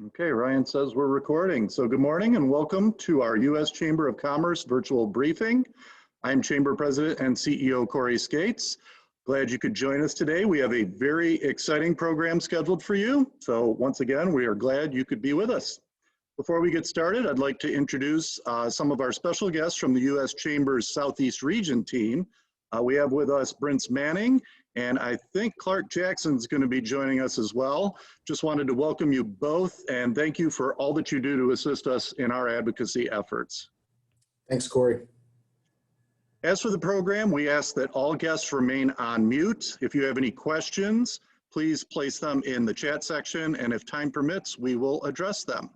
Okay, Ryan says we're recording. So good morning and welcome to our U.S. Chamber of Commerce virtual briefing. I'm Chamber President and CEO Corey Skates. Glad you could join us today. We have a very exciting program scheduled for you. So once again, we are glad you could be with us. Before we get started, I'd like to introduce some of our special guests from the U.S. Chamber's Southeast Region team. We have with us Brent Manning, and I think Clark Jackson's going to be joining us as well. Just wanted to welcome you both and thank you for all that you do to assist us in our advocacy efforts. Thanks, Corey. As for the program, we ask that all guests remain on mute. If you have any questions, please place them in the chat section, and if time permits, we will address them.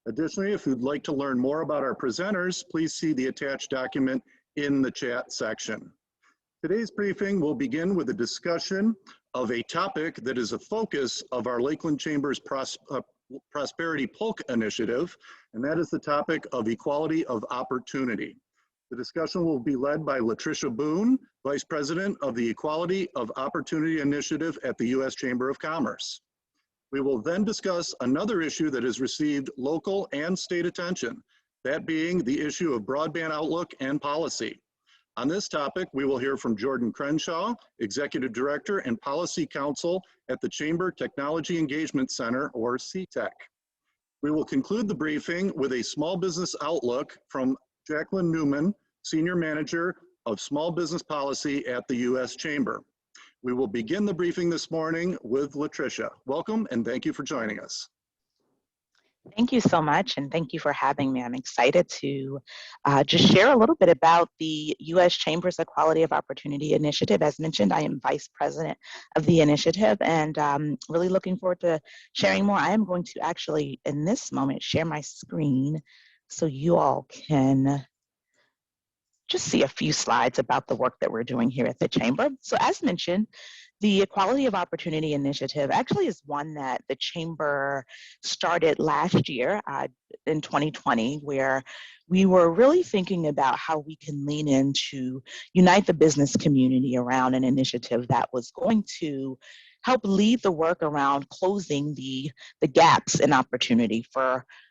Additionally, if you'd like to learn more about our presenters, please see the attached document in the chat section. Today's briefing will begin with a discussion of a topic that is a focus of our Lakeland Chamber's Prosperity Polk initiative, and that is the topic of equality of opportunity. The discussion will be led by Latricia Boone, Vice President of the Equality of Opportunity Initiative at the U.S. Chamber of Commerce. We will then discuss another issue that has received local and state attention, that being the issue of broadband outlook and policy. On this topic, we will hear from Jordan Crenshaw, Executive Director and Policy Counsel at the Chamber Technology Engagement Center, or CTEC. We will conclude the briefing with a small business outlook from Jaclyn Neuman, Senior Manager of Small Business Policy at the U.S. Chamber. We will begin the briefing this morning with Latricia. Welcome and thank you for joining us. Thank you so much, and thank you for having me. I'm excited to just share a little bit about the U.S. Chamber's Equality of Opportunity Initiative. As mentioned, I am Vice President of the initiative, and really looking forward to sharing more. I am going to actually, in this moment, share my screen so you all can just see a few slides about the work that we're doing here at the Chamber. So as mentioned, the Equality of Opportunity Initiative actually is one that the Chamber started last year in 2020, where we were really thinking about how we can lean in to unite the business community around an initiative that was going to help lead the work around closing the gaps in opportunity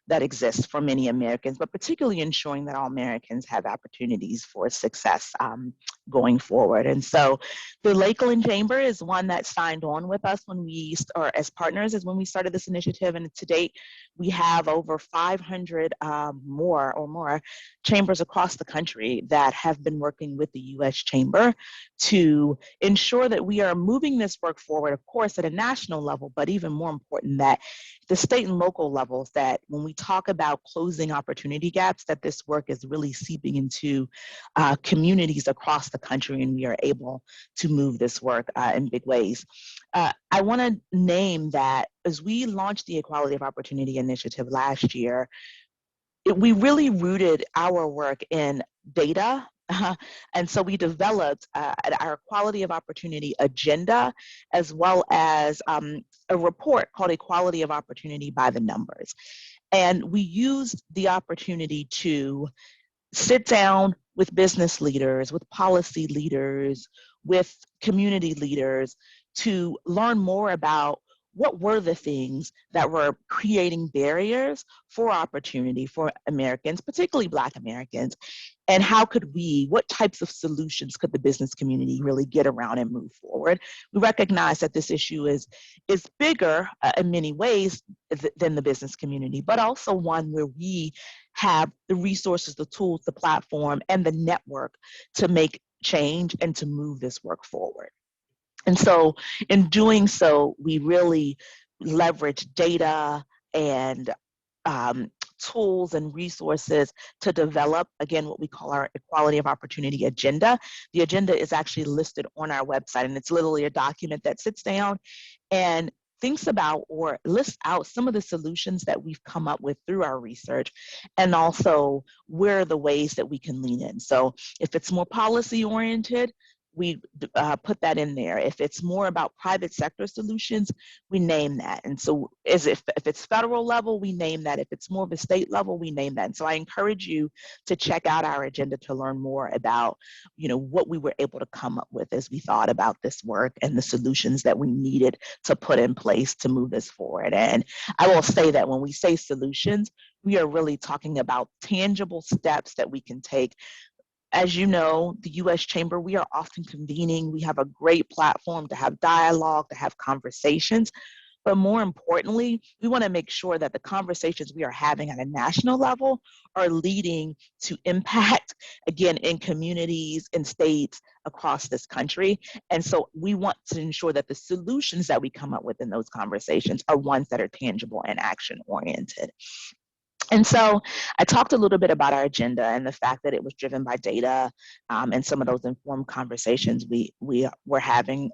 that exist for many Americans, but particularly ensuring that all Americans have opportunities for success going forward. And so the Lakeland Chamber is one that signed on with us or as partners is when we started this initiative. And to date, we have over 500 more chambers across the country that have been working with the U.S. Chamber to ensure that we are moving this work forward, of course, at a national level, but even more important that the state and local levels, that when we talk about closing opportunity gaps, that this work is really seeping into communities across the country, and we are able to move this work in big ways. I want to name that as we launched the Equality of Opportunity Initiative last year, we really rooted our work in data. And so we developed our Equality of Opportunity agenda, as well as a report called Equality of Opportunity by the Numbers. And we used the opportunity to sit down with business leaders, with policy leaders, with community leaders to learn more about what were the things that were creating barriers for opportunity for Americans, particularly Black Americans, and what types of solutions could the business community really get around and move forward. We recognize that this issue is bigger in many ways than the business community, but also one where we have the resources, the tools, the platform, and the network to make change and to move this work forward. And so in doing so, we really leverage data and tools and resources to develop, again, what we call our Equality of Opportunity agenda. The agenda is actually listed on our website, and it's literally a document that sits down and thinks about or lists out some of the solutions that we've come up with through our research, and also where are the ways that we can lean in. So if it's more policy oriented, we put that in there. If it's more about private sector solutions, we name that. And so if it's federal level, we name that. If it's more of a state level, we name that. And so I encourage you to check out our agenda to learn more about, what we were able to come up with as we thought about this work and the solutions that we needed to put in place to move this forward. And I will say that when we say solutions, we are really talking about tangible steps that we can take. As you know, the U.S. Chamber, we are often convening. We have a great platform to have dialogue, to have conversations. But more importantly, we want to make sure that the conversations we are having at a national level are leading to impact, again, in communities and states across this country. And so we want to ensure that the solutions that we come up with in those conversations are ones that are tangible and action-oriented. And so I talked a little bit about our agenda and the fact that it was driven by data, and some of those informed conversations we were having.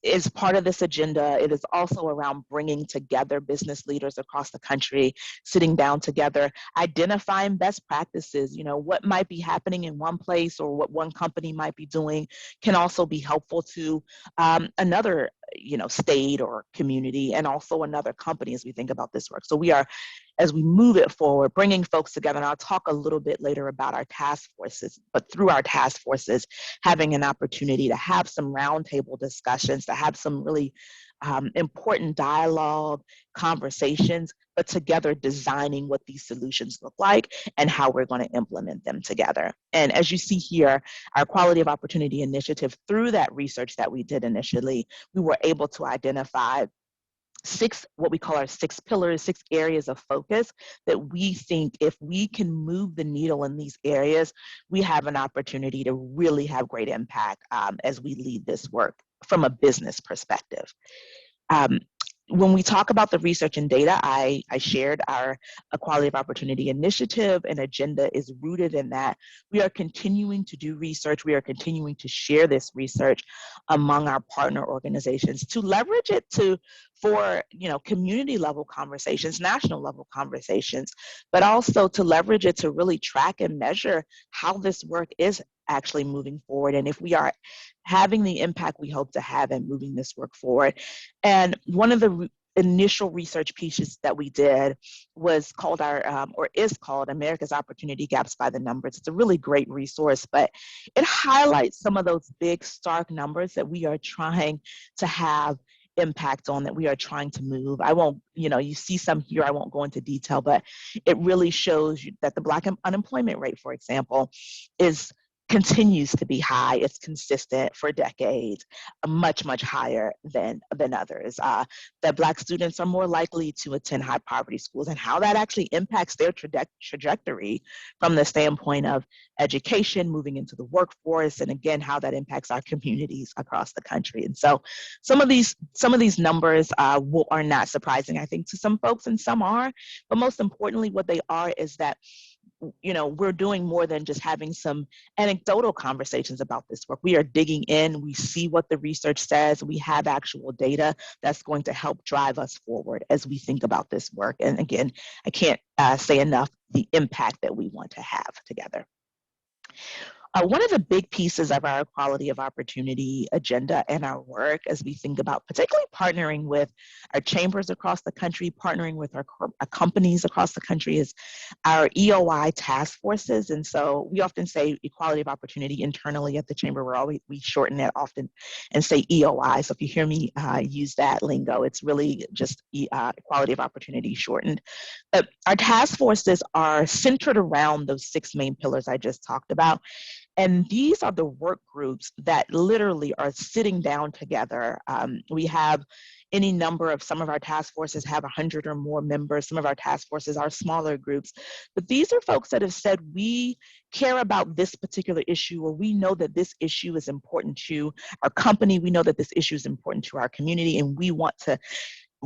Is part of this agenda. It is also around bringing together business leaders across the country, sitting down together, identifying best practices. What might be happening in one place or what one company might be doing can also be helpful to another state or community, and also another company as we think about this work. So we are, as we move it forward, bringing folks together, and I'll talk a little bit later about our task forces, but through our task forces, having an opportunity to have some roundtable discussions, to have some really important dialogue, conversations, but together designing what these solutions look like and how we're going to implement them together. And as you see here, our Quality of Opportunity Initiative, through that research that we did initially, we were able to identify what we call our 6 pillars, 6 areas of focus that we think if we can move the needle in these areas, we have an opportunity to really have great impact as we lead this work from a business perspective. When we talk about the research and data, I shared our Equality of Opportunity Initiative and agenda is rooted in that. We are continuing to do research. We are continuing to share this research among our partner organizations to leverage it for community level conversations, national level conversations, but also to leverage it to really track and measure how this work is actually moving forward, and if we are having the impact we hope to have in moving this work forward. And one of the initial research pieces that we did was called is called America's Opportunity Gaps by the Numbers. It's a really great resource, but it highlights some of those big stark numbers that we are trying to have impact on, that we are trying to move. I won't, you see some here, I won't go into detail, but it really shows you that the Black unemployment rate, for example, continues to be high. It's consistent for decades, much, much higher than others. That Black students are more likely to attend high poverty schools, and how that actually impacts their trajectory from the standpoint of education, moving into the workforce, and again, how that impacts our communities across the country. And so some of these numbers are not surprising, I think, to some folks, and some are, but most importantly, what they are is that we're doing more than just having some anecdotal conversations about this work. We are digging in, we see what the research says, we have actual data that's going to help drive us forward as we think about this work. And again, I can't say enough the impact that we want to have together. One of the big pieces of our Equality of Opportunity agenda and our work as we think about particularly partnering with our chambers across the country, partnering with our companies across the country, is our EOI task forces. And so we often say equality of opportunity internally at the chamber. We shorten that often and say EOI. So if you hear me use that lingo, it's really just equality of opportunity shortened. But our task forces are centered around those 6 main pillars I just talked about. And these are the work groups that literally are sitting down together. We have any number of, some of our task forces have 100 or more members. Some of our task forces are smaller groups. But these are folks that have said, we care about this particular issue, or we know that this issue is important to our company. We know that this issue is important to our community, and we want to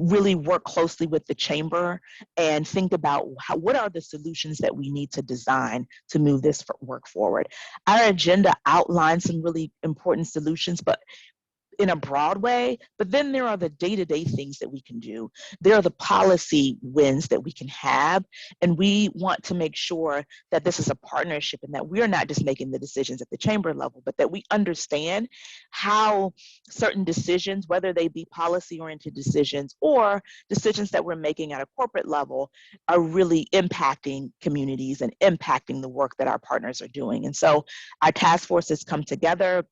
really work closely with the chamber and think about what are the solutions that we need to design to move this work forward. Our agenda outlines some really important solutions, but in a broad way, but then there are the day-to-day things that we can do. There are the policy wins that we can have, and we want to make sure that this is a partnership and that we're not just making the decisions at the chamber level, but that we understand how certain decisions, whether they be policy-oriented decisions or decisions that we're making at a corporate level, are really impacting communities and impacting the work that our partners are doing. And so our task forces come together.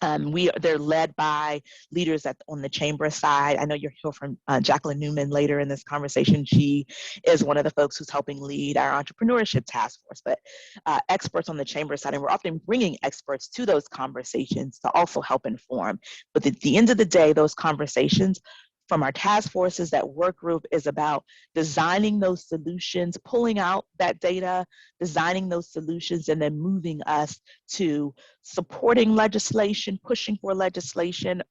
They're led by leaders on the chamber side. I know you'll hear from Jaclyn Neuman later in this conversation. She is one of the folks who's helping lead our entrepreneurship task force, but experts on the chamber side, and we're often bringing experts to those conversations to also help inform. But at the end of the day, those conversations from our task forces, that work group, is about designing those solutions, pulling out that data, designing those solutions, and then moving us to supporting legislation, pushing for legislation.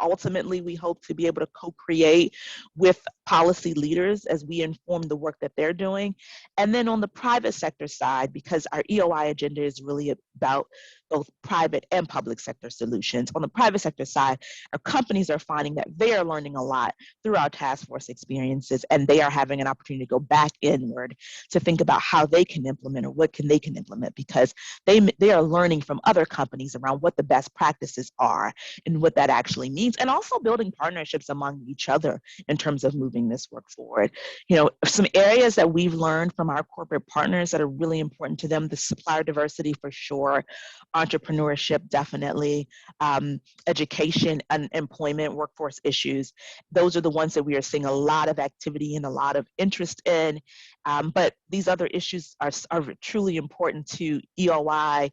Ultimately, we hope to be able to co-create with policy leaders as we inform the work that they're doing. And then on the private sector side, because our EOI agenda is really about both private and public sector solutions. On the private sector side, our companies are finding that they are learning a lot through our task force experiences, and they are having an opportunity to go back inward to think about how they can implement or what they can implement, because they are learning from other companies around what the best practices are and what that actually means, and also building partnerships among each other in terms of moving this work forward. Some areas that we've learned from our corporate partners that are really important to them: the supplier diversity for sure, entrepreneurship definitely, education and employment, workforce issues. Those are the ones that we are seeing a lot of activity and a lot of interest in. But these other issues are truly important to EOI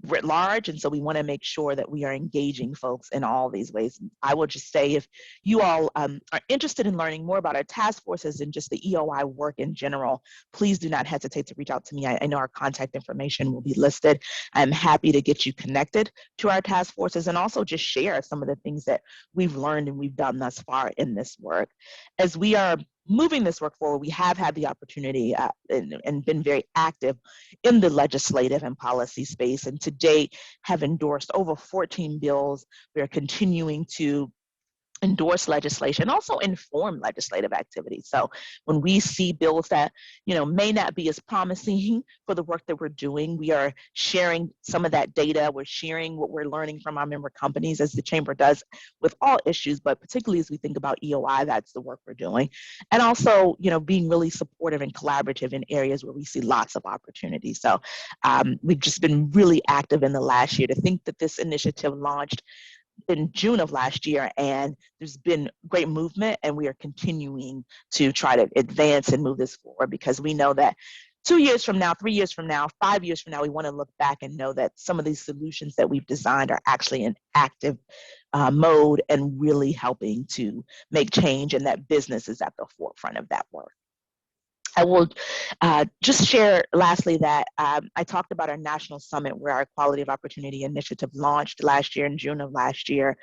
writ large, and so we want to make sure that we are engaging folks in all these ways. I will just say, if you all are interested in learning more about our task forces and just the EOI work in general, please do not hesitate to reach out to me. I know our contact information will be listed. I'm happy to get you connected to our task forces and also just share some of the things that we've learned and we've done thus far in this work. As we are moving this work forward, we have had the opportunity and been very active in the legislative and policy space, and to date have endorsed over 14 bills. We are continuing to endorse legislation, also inform legislative activity. So when we see bills that may not be as promising for the work that we're doing, we are sharing some of that data. We're sharing what we're learning from our member companies, as the chamber does with all issues, but particularly as we think about EOI, that's the work we're doing. And also, being really supportive and collaborative in areas where we see lots of opportunity. So we've just been really active in the last year. To think that this initiative launched in June of last year, and there's been great movement, and we are continuing to try to advance and move this forward, because we know that 2 years from now, 3 years from now, 5 years from now, we want to look back and know that some of these solutions that we've designed are actually in active mode and really helping to make change, and that business is at the forefront of that work. I will just share lastly that I talked about our national summit, where our Equality of Opportunity Initiative launched last year in June of last year,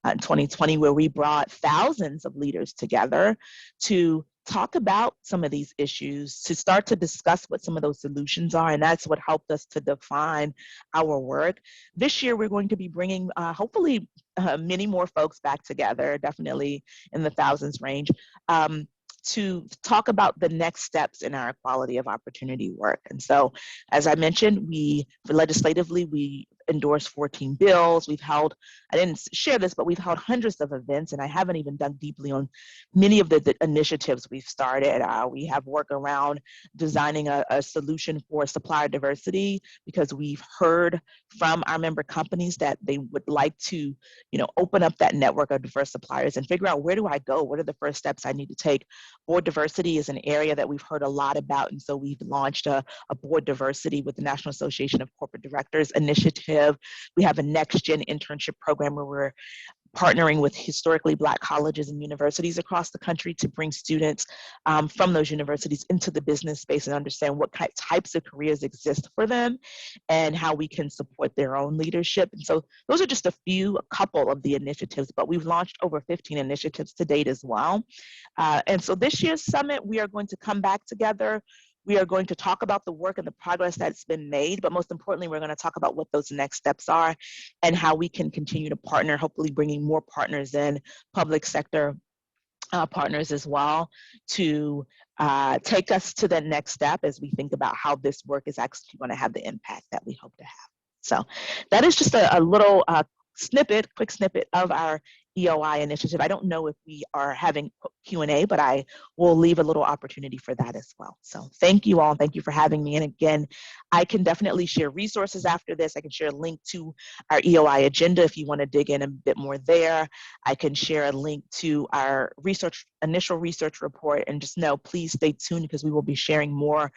2020, where we brought thousands of leaders together to talk about some of these issues, to start to discuss what some of those solutions are, and that's what helped us to define our work. This year, we're going to be bringing, hopefully, many more folks back together, definitely in the thousands range, to talk about the next steps in our equality of opportunity work. And so, as I mentioned, legislatively, we endorsed 14 bills. We've held, I didn't share this, but we've held hundreds of events, and I haven't even dug deeply on many of the initiatives we've started. We have work around designing a solution for supplier diversity, because we've heard from our member companies that they would like to, open up that network of diverse suppliers and figure out, where do I go? What are the first steps I need to take? Board diversity is an area that we've heard a lot about, and so we've launched a board diversity with the National Association of Corporate Directors initiative. We have a next gen internship program where we're partnering with historically Black colleges and universities across the country to bring students from those universities into the business space and understand what types of careers exist for them and how we can support their own leadership. And so those are just a couple of the initiatives, but we've launched over 15 initiatives to date as well. And so this year's summit, we are going to come back together We are going to talk about the work and the progress that's been made, but most importantly, we're going to talk about what those next steps are and how we can continue to partner, hopefully bringing more partners in, public sector partners as well, to take us to the next step as we think about how this work is actually going to have the impact that we hope to have. So that is just a little quick snippet of our EOI initiative. I don't know if we are having Q&A, but I will leave a little opportunity for that as well. So thank you all. Thank you for having me. And again, I can definitely share resources after this. I can share a link to our EOI agenda if you want to dig in a bit more there. I can share a link to our initial research report, and just know, please stay tuned because we will be sharing more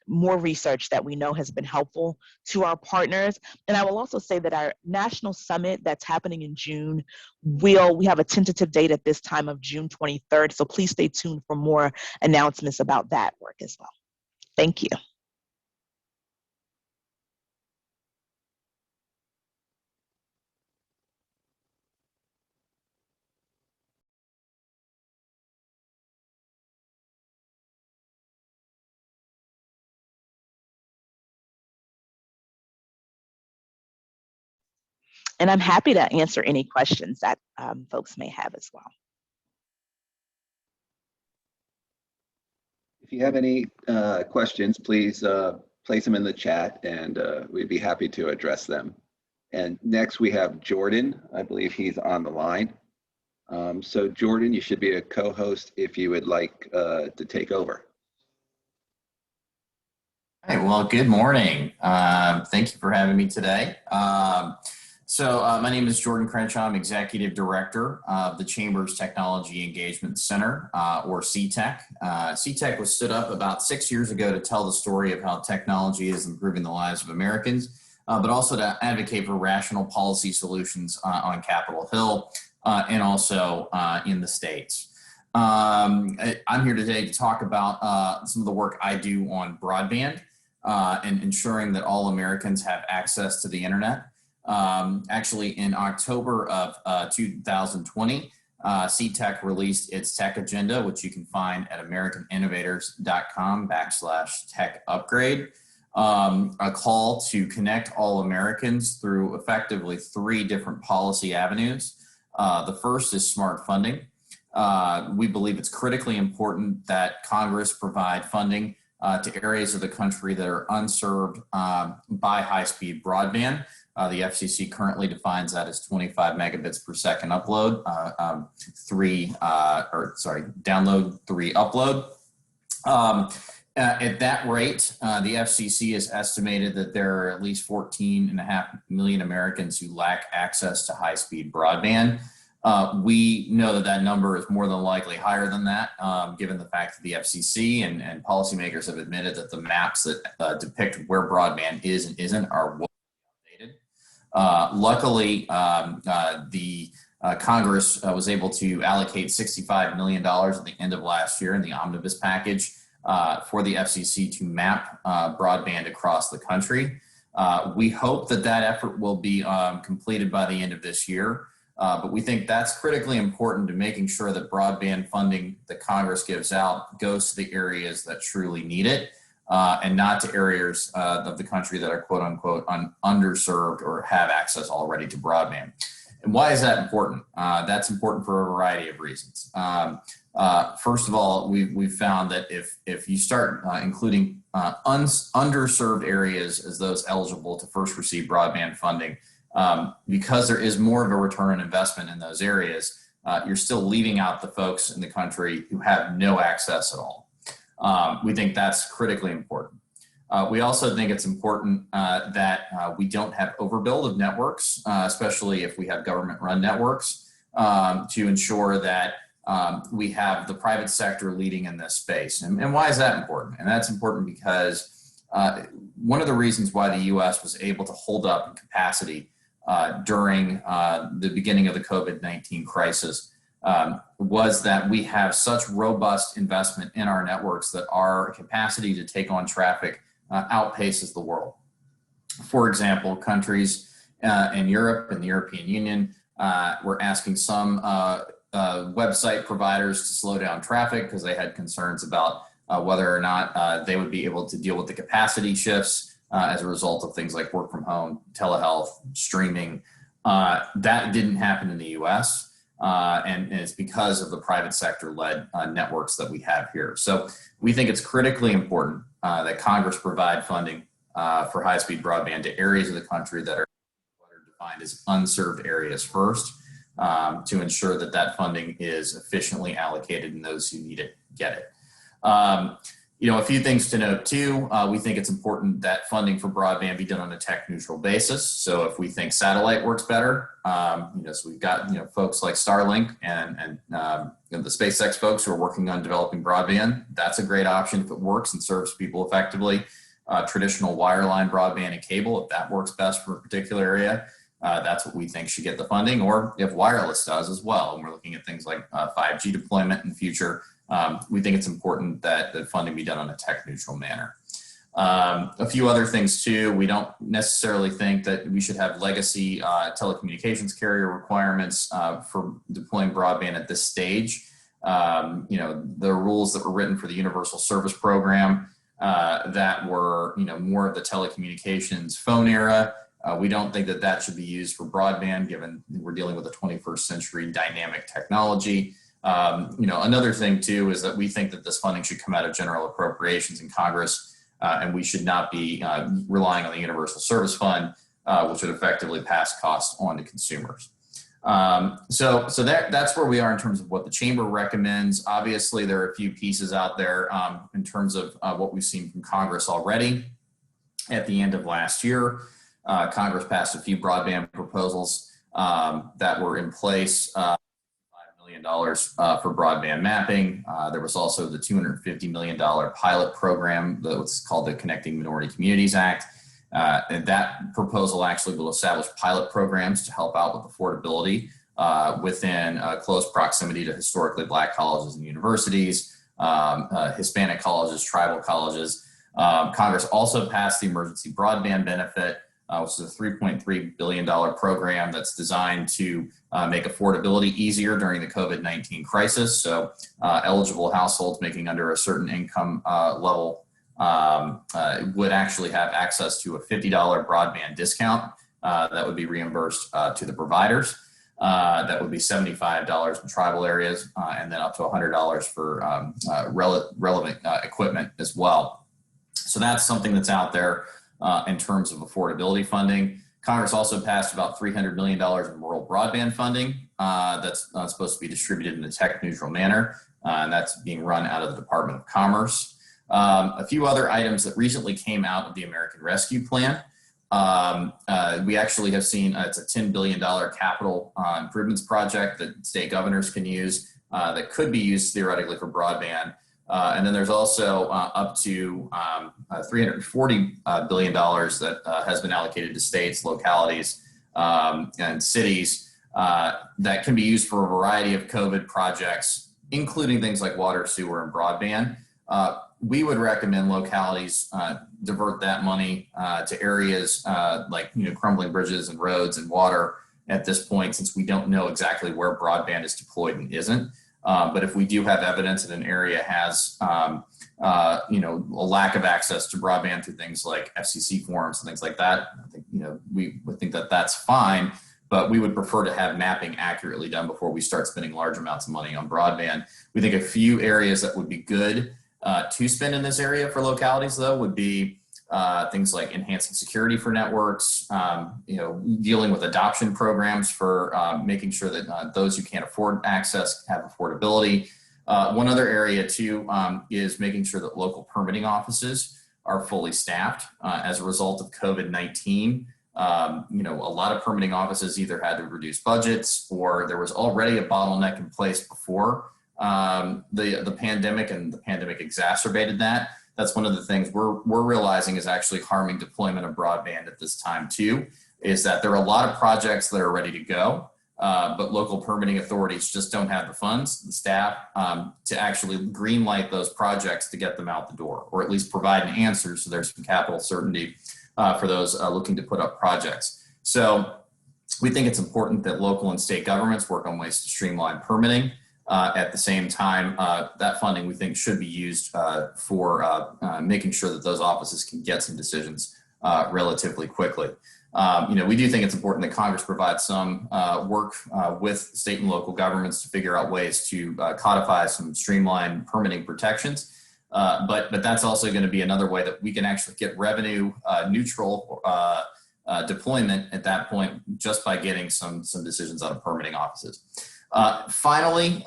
research that we know has been helpful to our partners. And I will also say that our national summit that's happening in June, we have a tentative date at this time of June 23rd. So please stay tuned for more announcements about that work as well. Thank you. And I'm happy to answer any questions that folks may have as well. If you have any questions, please place them in the chat, and we'd be happy to address them. And next we have Jordan. I believe he's on the line. So Jordan, you should be a co-host if you would like to take over. All right, well, good morning. Thank you for having me today. My name is Jordan Crenshaw. I'm Executive Director of the Chamber's Technology Engagement Center, or CTEC. CTEC was stood up about 6 years ago to tell the story of how technology is improving the lives of Americans, but also to advocate for rational policy solutions on Capitol Hill and also in the states. I'm here today to talk about some of the work I do on broadband and ensuring that all Americans have access to the internet. Actually, in October of 2020, CTEC released its tech agenda, which you can find at americaninnovators.com/tech upgrade. A call to connect all Americans through effectively 3 different policy avenues. The first is smart funding. We believe it's critically important that Congress provide funding to areas of the country that are unserved by high-speed broadband. The FCC currently defines that as 25 megabits per second upload, download, 3 upload. At that rate, the FCC has estimated that there are at least 14.5 million Americans who lack access to high-speed broadband. We know that number is more than likely higher than that, given the fact that the FCC and policymakers have admitted that the maps that depict where broadband is and isn't are outdated. Luckily, the Congress was able to allocate $65 million at the end of last year in the omnibus package for the FCC to map broadband across the country. We hope that effort will be completed by the end of this year. But we think that's critically important to making sure that broadband funding that Congress gives out goes to the areas that truly need it, and not to areas of the country that are quote unquote underserved or have access already to broadband. And why is that important? That's important for a variety of reasons. First of all, we've found that if you start including underserved areas as those eligible to first receive broadband funding, because there is more of a return on investment in those areas, you're still leaving out the folks in the country who have no access at all. We think that's critically important. We also think it's important that we don't have overbuild of networks, especially if we have government-run networks, to ensure that we have the private sector leading in this space. And why is that important? And that's important because one of the reasons why the U.S. was able to hold up in capacity during the beginning of the COVID-19 crisis was that we have such robust investment in our networks that our capacity to take on traffic outpaces the world. For example, countries in Europe and the European Union were asking some website providers to slow down traffic because they had concerns about whether or not they would be able to deal with the capacity shifts as a result of things like work from home, telehealth, streaming. That didn't happen in the US, and it's because of the private sector-led networks that we have here. So we think it's critically important that Congress provide funding for high-speed broadband to areas of the country that are what are defined as unserved areas first, to ensure that that funding is efficiently allocated and those who need it get it. A few things to note too. We think it's important that funding for broadband be done on a tech neutral basis. So if we think satellite works better, so we've got folks like Starlink and the SpaceX folks who are working on developing broadband. That's a great option if it works and serves people effectively. Traditional wireline broadband and cable, if that works best for a particular area, that's what we think should get the funding. Or if wireless does as well, and we're looking at things like 5G deployment in the future. We think it's important that the funding be done on a tech neutral manner. A few other things too. We don't necessarily think that we should have legacy telecommunications carrier requirements for deploying broadband at this stage. The rules that were written for the Universal Service Program that were more of the telecommunications phone era. We don't think that that should be used for broadband, given we're dealing with a 21st century dynamic technology. Another thing too is that we think that this funding should come out of general appropriations in Congress, and we should not be relying on the Universal Service Fund, which would effectively pass costs on to consumers. So that's where we are in terms of what the chamber recommends. Obviously, there are a few pieces out there in terms of what we've seen from Congress already. At the end of last year, Congress passed a few broadband proposals that were in place. $5 million for broadband mapping. There was also the $250 million pilot program that was called the Connecting Minority Communities Act. And that proposal actually will establish pilot programs to help out with affordability within close proximity to historically Black colleges and universities, Hispanic colleges, tribal colleges. Congress also passed the Emergency Broadband Benefit, which is a $3.3 billion program that's designed to make affordability easier during the COVID-19 crisis. So eligible households making under a certain income level would actually have access to a $50 broadband discount that would be reimbursed to the providers. That would be $75 in tribal areas and then up to $100 for relevant equipment as well. So that's something that's out there in terms of affordability funding. Congress also passed about $300 million in rural broadband funding that's supposed to be distributed in a tech neutral manner, and that's being run out of the Department of Commerce. A few other items that recently came out of the American Rescue Plan. We actually have seen it's a $10 billion capital improvements project that state governors can use that could be used theoretically for broadband. And then there's also up to $340 billion that has been allocated to states, localities, and cities that can be used for a variety of COVID projects, including things like water, sewer, and broadband. We would recommend localities divert that money to areas like crumbling bridges and roads and water at this point, since we don't know exactly where broadband is deployed and isn't. But if we do have evidence that an area has, a lack of access to broadband through things like FCC forms and things like that, I think, we would think that that's fine, but we would prefer to have mapping accurately done before we start spending large amounts of money on broadband. We think a few areas that would be good to spend in this area for localities, though, would be things like enhancing security for networks, dealing with adoption programs for making sure that those who can't afford access have affordability. One other area too is making sure that local permitting offices are fully staffed as a result of COVID-19. A lot of permitting offices either had to reduce budgets or there was already a bottleneck in place before the pandemic, and the pandemic exacerbated that. That's one of the things we're realizing is actually harming deployment of broadband at this time too, is that there are a lot of projects that are ready to go, but local permitting authorities just don't have the funds, the staff, to actually green light those projects to get them out the door, or at least provide an answer so there's some capital certainty for those looking to put up projects. So we think it's important that local and state governments work on ways to streamline permitting At the same time, that funding we think should be used for making sure that those offices can get some decisions relatively quickly. We do think it's important that Congress provides some work with state and local governments to figure out ways to codify some streamlined permitting protections. But that's also going to be another way that we can actually get revenue neutral deployment at that point, just by getting some decisions out of permitting offices. Finally,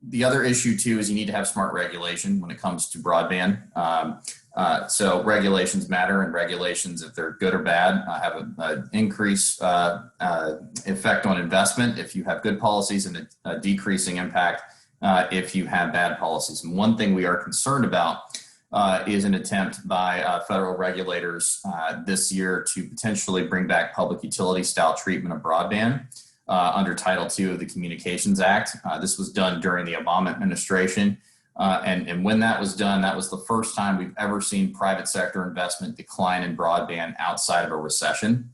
the other issue too is you need to have smart regulation when it comes to broadband. So regulations matter, and regulations, if they're good or bad, have an increase effect on investment if you have good policies, and a decreasing impact if you have bad policies. And one thing we are concerned about is an attempt by federal regulators this year to potentially bring back public utility style treatment of broadband under Title II of the Communications Act. This was done during the Obama administration. And when that was done, that was the first time we've ever seen private sector investment decline in broadband outside of a recession.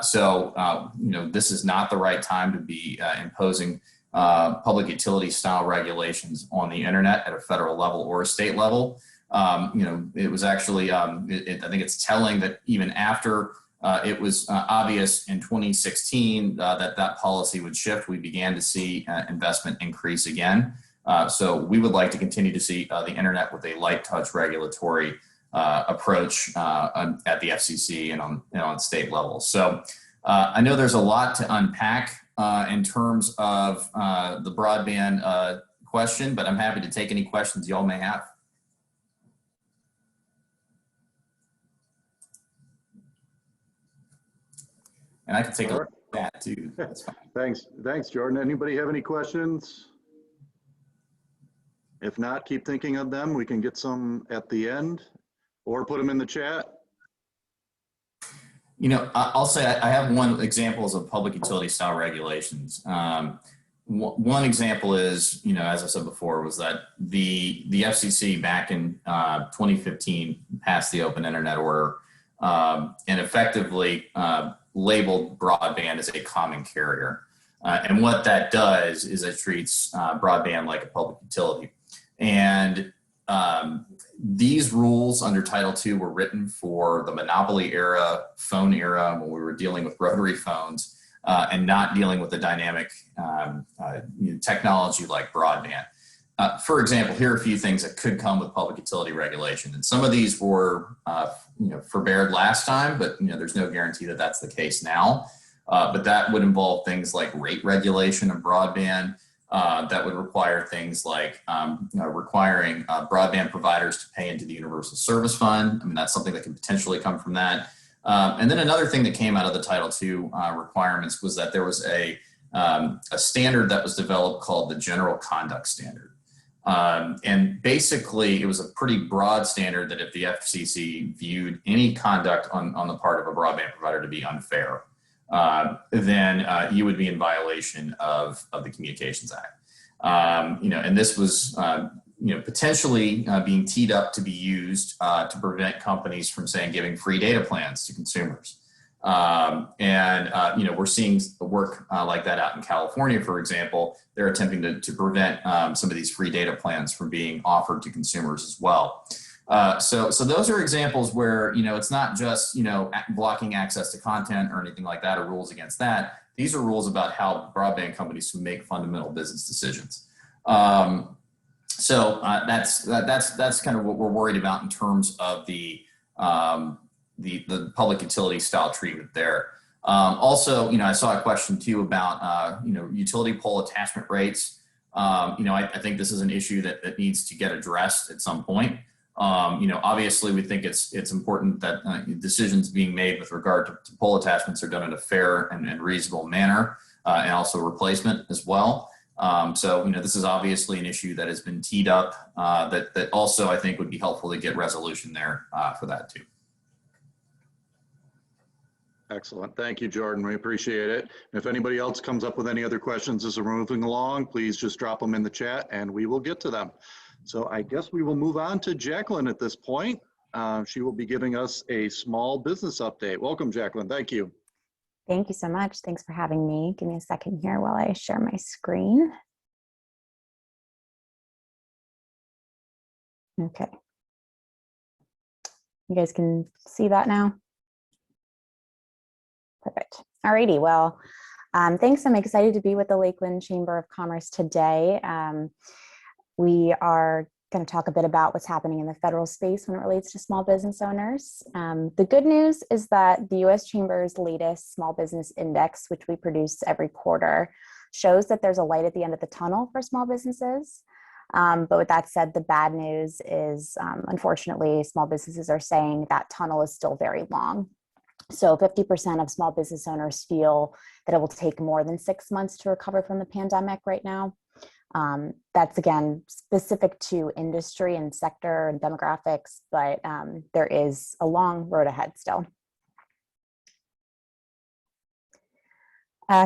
So this is not the right time to be imposing public utility style regulations on the internet at a federal level or a state level. It was actually, I think it's telling that even after it was obvious in 2016 that policy would shift, we began to see investment increase again. So we would like to continue to see the internet with a light touch regulatory approach at the FCC and on state level. So I know there's a lot to unpack in terms of the broadband question, but I'm happy to take any questions y'all may have. And I can take a look at that too. That's fine. Thanks, Jordan. Anybody have any questions? If not, keep thinking of them. We can get some at the end or put them in the chat. I'll say I have one examples of public utility style regulations. One example is, as I said before, was that the FCC back in 2015 passed the Open Internet Order and effectively labeled broadband as a common carrier. And what that does is it treats broadband like a public utility. And these rules under Title II were written for the monopoly era, phone era, when we were dealing with rotary phones and not dealing with the dynamic technology like broadband. For example, here are a few things that could come with public utility regulation. And some of these were forbeared last time, but there's no guarantee that that's the case now. But that would involve things like rate regulation of broadband. That would require things like requiring broadband providers to pay into the Universal Service Fund. I mean, that's something that could potentially come from that. And then another thing that came out of the Title II requirements was that there was a standard that was developed called the General Conduct Standard. And basically, it was a pretty broad standard that if the FCC viewed any conduct on the part of a broadband provider to be unfair, then you would be in violation of the Communications Act. And this was potentially being teed up to be used to prevent companies from, saying, giving free data plans to consumers. We're seeing work like that out in California, for example. They're attempting to prevent some of these free data plans from being offered to consumers as well. So those are examples where, it's not just, blocking access to content or anything like that, or rules against that. These are rules about how broadband companies can make fundamental business decisions. So that's kind of what we're worried about in terms of the public utility style treatment there. Also, I saw a question too about, utility pole attachment rates. I think this is an issue that needs to get addressed at some point. Obviously we think it's important that decisions being made with regard to pole attachments are done in a fair and reasonable manner, and also replacement as well. So this is obviously an issue that has been teed up that also I think would be helpful to get resolution there for that too. Excellent. Thank you, Jordan. We appreciate it. If anybody else comes up with any other questions as we're moving along, please just drop them in the chat and we will get to them. So I guess we will move on to Jaclyn at this point. She will be giving us a small business update. Welcome, Jaclyn. Thank you. Thank you so much. Thanks for having me. Give me a second here while I share my screen. Okay. You guys can see that now? Perfect. Alrighty, well, thanks. I'm excited to be with the Lakeland Chamber of Commerce today. We are going to talk a bit about what's happening in the federal space when it relates to small business owners. The good news is that the U.S. Chamber's latest small business index, which we produce every quarter, shows that there's a light at the end of the tunnel for small businesses. But with that said, the bad news is, unfortunately, small businesses are saying that tunnel is still very long. So 50% of small business owners feel that it will take more than 6 months to recover from the pandemic right now. That's again specific to industry and sector and demographics, but there is a long road ahead still.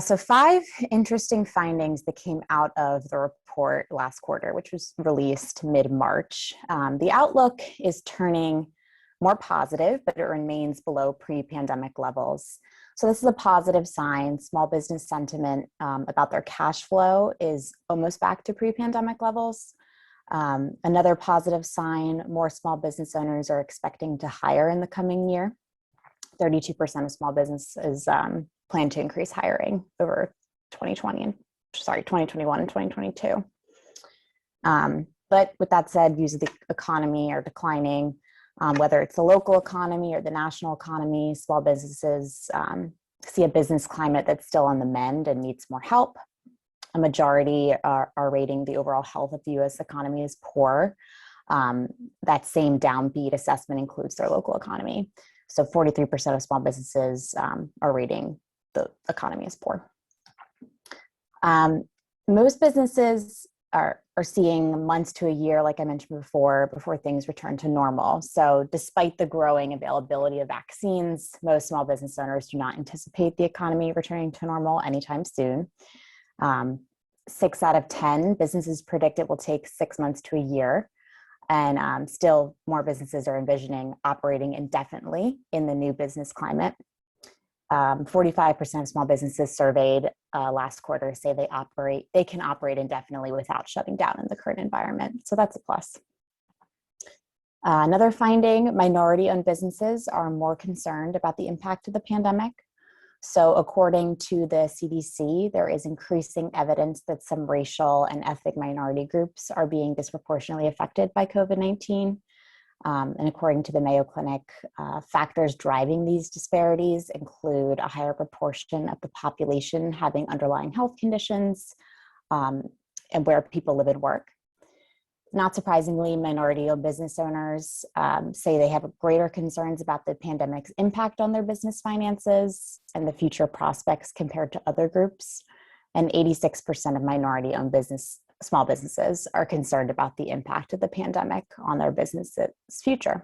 So 5 interesting findings that came out of the report last quarter, which was released mid-March. The outlook is turning more positive, but it remains below pre-pandemic levels. So this is a positive sign. Small business sentiment about their cash flow is almost back to pre-pandemic levels. Another positive sign, more small business owners are expecting to hire in the coming year. 32% of small businesses plan to increase hiring over 2021 and 2022. But with that said, views of the economy are declining. Whether it's the local economy or the national economy, small businesses see a business climate that's still on the mend and needs more help. A majority are rating the overall health of the U.S. economy as poor. That same downbeat assessment includes their local economy. So 43% of small businesses are rating the economy as poor. Most businesses are seeing months to a year, like I mentioned before things return to normal. So despite the growing availability of vaccines, most small business owners do not anticipate the economy returning to normal anytime soon. 6 out of 10 businesses predict it will take 6 months to a year. And still more businesses are envisioning operating indefinitely in the new business climate. 45% of small businesses surveyed last quarter say they can operate indefinitely without shutting down in the current environment. So that's a plus. Another finding, minority-owned businesses are more concerned about the impact of the pandemic. So according to the CDC, there is increasing evidence that some racial and ethnic minority groups are being disproportionately affected by COVID-19. And according to the Mayo Clinic, factors driving these disparities include a higher proportion of the population having underlying health conditions and where people live and work. Not surprisingly, minority-owned business owners say they have greater concerns about the pandemic's impact on their business finances and the future prospects compared to other groups. And 86% of minority-owned small businesses are concerned about the impact of the pandemic on their business's future.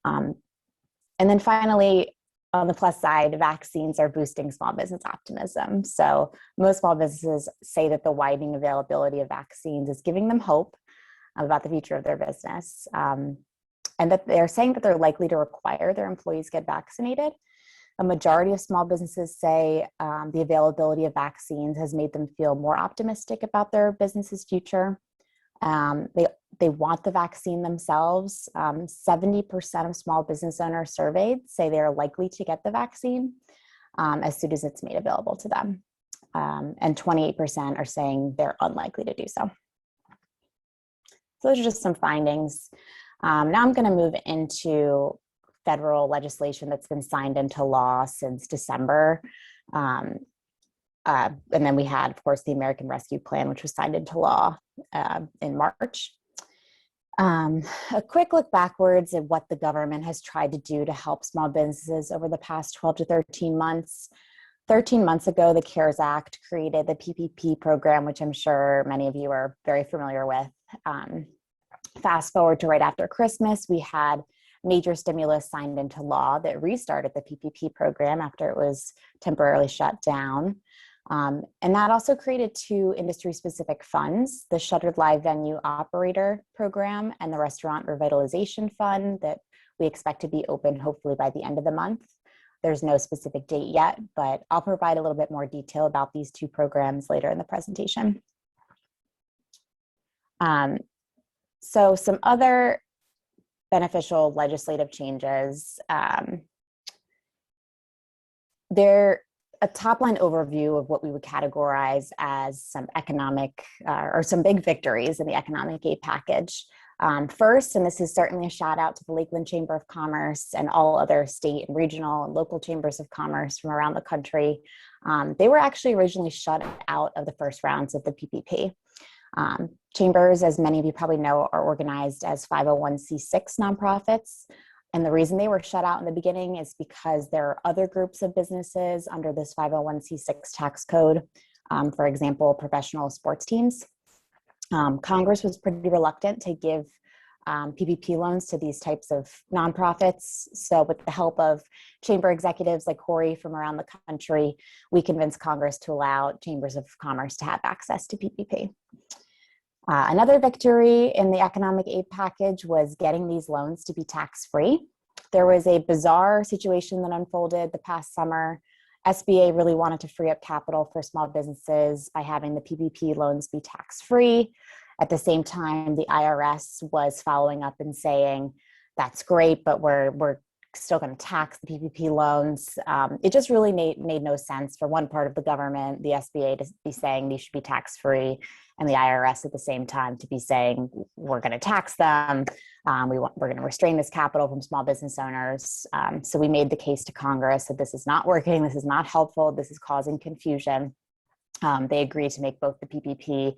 And then finally, on the plus side, vaccines are boosting small business optimism. So most small businesses say that the widening availability of vaccines is giving them hope about the future of their business. And that they're saying that they're likely to require their employees get vaccinated. A majority of small businesses say the availability of vaccines has made them feel more optimistic about their business's future. They want the vaccine themselves. 70% of small business owners surveyed say they are likely to get the vaccine as soon as it's made available to them. And 28% are saying they're unlikely to do so. So those are just some findings. Now I'm going to move into federal legislation that's been signed into law since December. And then we had, of course, the American Rescue Plan, which was signed into law in March. A quick look backwards at what the government has tried to do to help small businesses over the past 12 to 13 months. 13 months ago, the CARES Act created the PPP program, which I'm sure many of you are very familiar with. Fast forward to right after Christmas, we had major stimulus signed into law that restarted the PPP program after it was temporarily shut down. And that also created 2 industry-specific funds, the Shuttered Live Venue Operator Program and the Restaurant Revitalization Fund that we expect to be open hopefully by the end of the month. There's no specific date yet, but I'll provide a little bit more detail about these 2 programs later in the presentation. So some other beneficial legislative changes. They're a top line overview of what we would categorize as some economic or some big victories in the economic aid package. First, and this is certainly a shout out to the Lakeland Chamber of Commerce and all other state and regional and local chambers of commerce from around the country. They were actually originally shut out of the first rounds of the PPP. Chambers, as many of you probably know, are organized as 501c6 nonprofits. And the reason they were shut out in the beginning is because there are other groups of businesses under this 501c6 tax code. For example, professional sports teams. Congress was pretty reluctant to give PPP loans to these types of nonprofits. So with the help of chamber executives like Corey from around the country, we convinced Congress to allow chambers of commerce to have access to PPP. Another victory in the economic aid package was getting these loans to be tax-free. There was a bizarre situation that unfolded the past summer. SBA really wanted to free up capital for small businesses by having the PPP loans be tax-free. At the same time, the IRS was following up and saying, that's great, but we're still going to tax the PPP loans. It just really made no sense for one part of the government, the SBA, to be saying these should be tax-free, and the IRS at the same time to be saying, we're going to tax them. We're going to restrain this capital from small business owners. So we made the case to Congress that this is not working, this is not helpful, this is causing confusion. They agreed to make both the PPP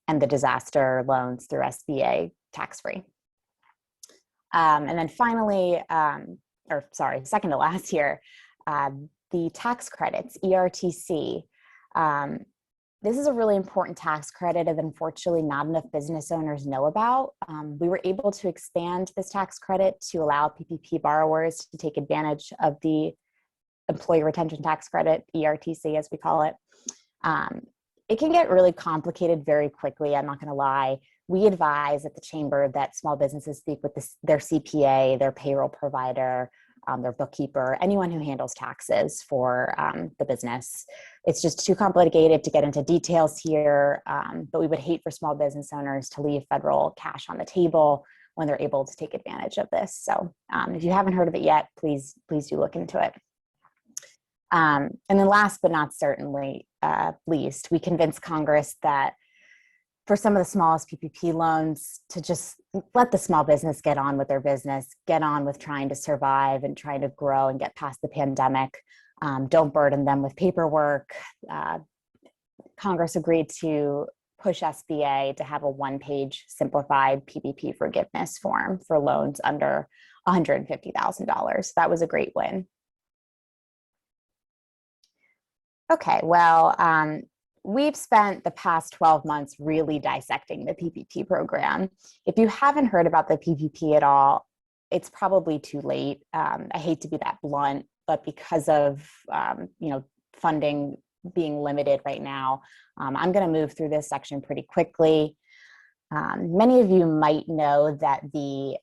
and the disaster loans through SBA tax-free. And then finally, second to last here, the tax credits, ERTC. This is a really important tax credit that unfortunately not enough business owners know about. We were able to expand this tax credit to allow PPP borrowers to take advantage of the Employee Retention Tax Credit, ERTC as we call it. It can get really complicated very quickly, I'm not going to lie. We advise at the chamber that small businesses speak with their CPA, their payroll provider, their bookkeeper, anyone who handles taxes for the business. It's just too complicated to get into details here, but we would hate for small business owners to leave federal cash on the table when they're able to take advantage of this. So if you haven't heard of it yet, please do look into it. And then last but not certainly least, we convinced Congress that for some of the smallest PPP loans to just let the small business get on with their business, get on with trying to survive and trying to grow and get past the pandemic. Don't burden them with paperwork. Congress agreed to push SBA to have a one-page simplified PPP forgiveness form for loans under $150,000. That was a great win. Okay, well, we've spent the past 12 months really dissecting the PPP program. If you haven't heard about the PPP at all, it's probably too late. I hate to be that blunt, but because of funding being limited right now, I'm going to move through this section pretty quickly. Many of you might know that the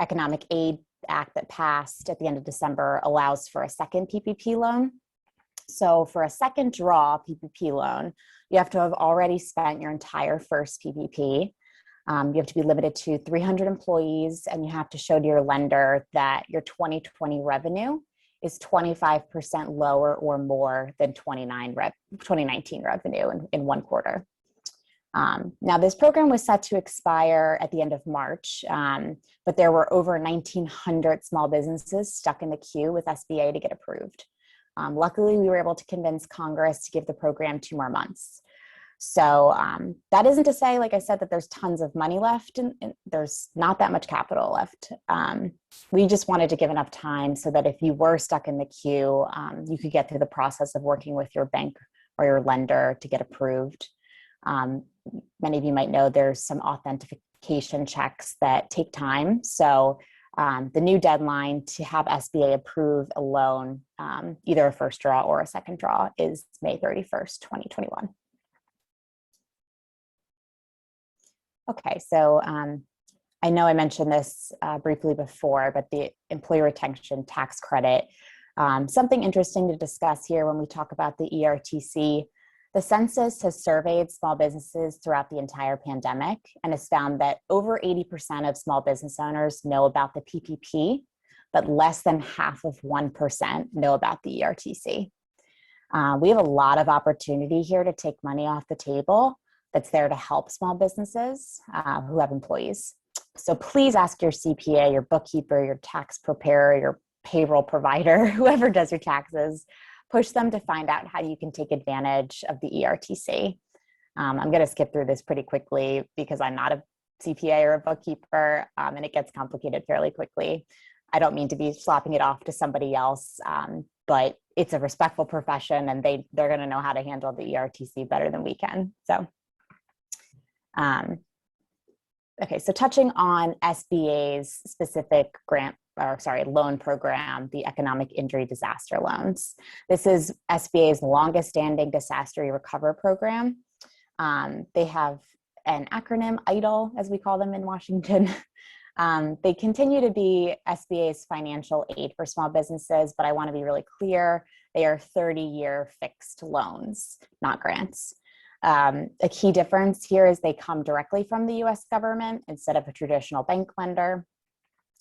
Economic Aid Act that passed at the end of December allows for a second PPP loan. So for a second draw PPP loan, you have to have already spent your entire first PPP. You have to be limited to 300 employees, and you have to show to your lender that your 2020 revenue is 25% lower or more than 2019 revenue in one quarter. Now, this program was set to expire at the end of March, but there were over 1,900 small businesses stuck in the queue with SBA to get approved. Luckily, we were able to convince Congress to give the program 2 more months. So that isn't to say, like I said, that there's tons of money left and there's not that much capital left. We just wanted to give enough time so that if you were stuck in the queue, you could get through the process of working with your bank or your lender to get approved. Many of you might know there's some authentication checks that take time. So the new deadline to have SBA approve a loan, either a first draw or a second draw, is May 31st, 2021. Okay, so I know I mentioned this briefly before, but the Employee Retention Tax Credit, something interesting to discuss here when we talk about the ERTC. The census has surveyed small businesses throughout the entire pandemic and has found that over 80% of small business owners know about the PPP, but less than half of 1% know about the ERTC. We have a lot of opportunity here to take money off the table that's there to help small businesses who have employees. So please ask your CPA, your bookkeeper, your tax preparer, your payroll provider, whoever does your taxes, push them to find out how you can take advantage of the ERTC. I'm going to skip through this pretty quickly because I'm not a CPA or a bookkeeper, and it gets complicated fairly quickly. I don't mean to be slapping it off to somebody else, but it's a respectful profession, and they're going to know how to handle the ERTC better than we can. So, okay, so touching on SBA's specific loan program, the Economic Injury Disaster Loans. This is SBA's longest standing disaster recovery program. They have an acronym, EIDL, as we call them in Washington. They continue to be SBA's financial aid for small businesses, but I want to be really clear, they are 30-year fixed loans, not grants. A key difference here is they come directly from the US government instead of a traditional bank lender.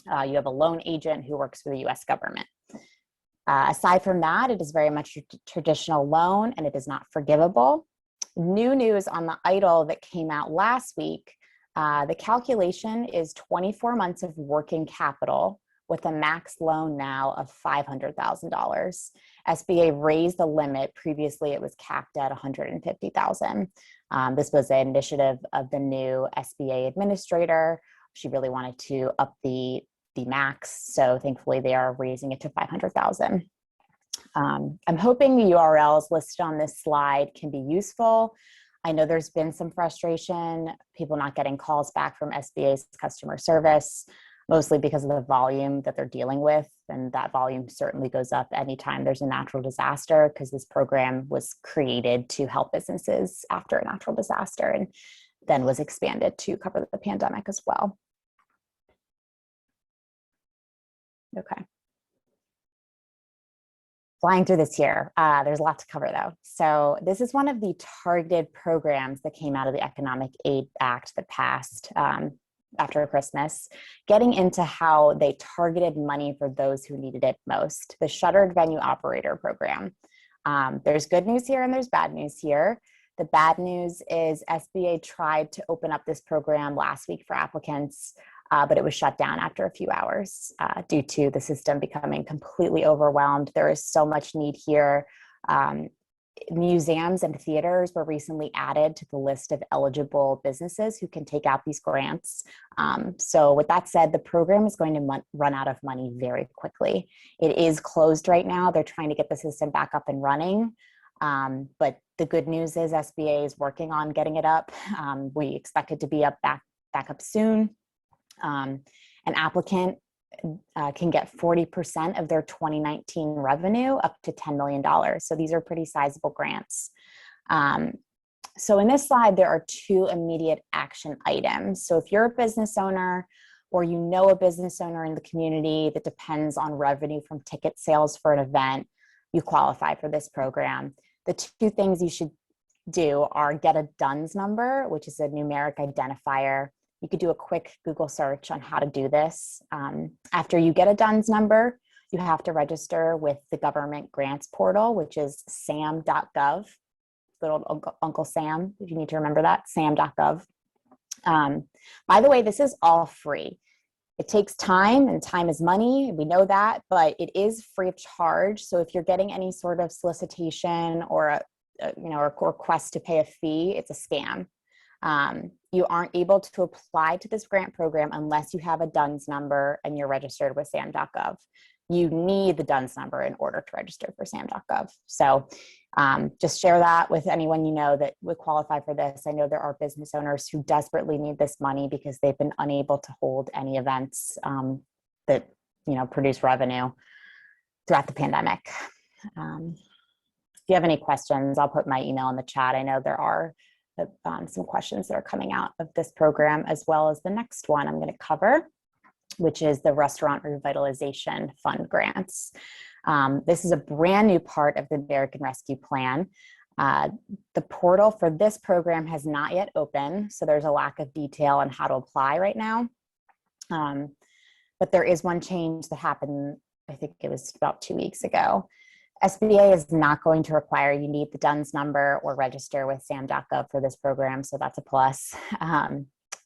You have a loan agent who works for the US government. Aside from that, it is very much a traditional loan and it is not forgivable. New news on the EIDL that came out last week, the calculation is 24 months of working capital with a max loan now of $500,000. SBA raised the limit. Previously, it was capped at $150,000. This was an initiative of the new SBA administrator. She really wanted to up the max, so thankfully they are raising it to $500,000. I'm hoping the URLs listed on this slide can be useful. I know there's been some frustration, people not getting calls back from SBA's customer service, mostly because of the volume that they're dealing with. And that volume certainly goes up anytime there's a natural disaster, because this program was created to help businesses after a natural disaster and then was expanded to cover the pandemic as well. Okay. Flying through this here, there's a lot to cover though. So this is one of the targeted programs that came out of the Economic Aid Act that passed after Christmas, getting into how they targeted money for those who needed it most, the Shuttered Venue Operator Program. There's good news here and there's bad news here. The bad news is SBA tried to open up this program last week for applicants, but it was shut down after a few hours due to the system becoming completely overwhelmed. There is so much need here. Museums and theaters were recently added to the list of eligible businesses who can take out these grants. So with that said, the program is going to run out of money very quickly. It is closed right now. They're trying to get the system back up and running. But the good news is SBA is working on getting it up. We expect it to be back up soon. An applicant can get 40% of their 2019 revenue up to $10 million. So these are pretty sizable grants. So in this slide, there are two immediate action items. So if you're a business owner or you know a business owner in the community that depends on revenue from ticket sales for an event, you qualify for this program. The two things you should do are get a DUNS number, which is a numeric identifier. You could do a quick Google search on how to do this. After you get a DUNS number, you have to register with the government grants portal, which is sam.gov. Little Uncle Sam, if you need to remember that, sam.gov. By the way, this is all free. It takes time, and time is money. We know that, but it is free of charge. So if you're getting any sort of solicitation or a request to pay a fee, it's a scam. You aren't able to apply to this grant program unless you have a DUNS number and you're registered with sam.gov. You need the DUNS number in order to register for sam.gov. So just share that with anyone you know that would qualify for this. I know there are business owners who desperately need this money because they've been unable to hold any events that produce revenue throughout the pandemic. If you have any questions, I'll put my email in the chat. I know there are some questions that are coming out of this program, as well as the next one I'm going to cover, which is the Restaurant Revitalization Fund grants. This is a brand new part of the American Rescue Plan. The portal for this program has not yet opened, so there's a lack of detail on how to apply right now. But there is one change that happened, I think it was about 2 weeks ago. SBA is not going to require you need the DUNS number or register with sam.gov for this program, so that's a plus.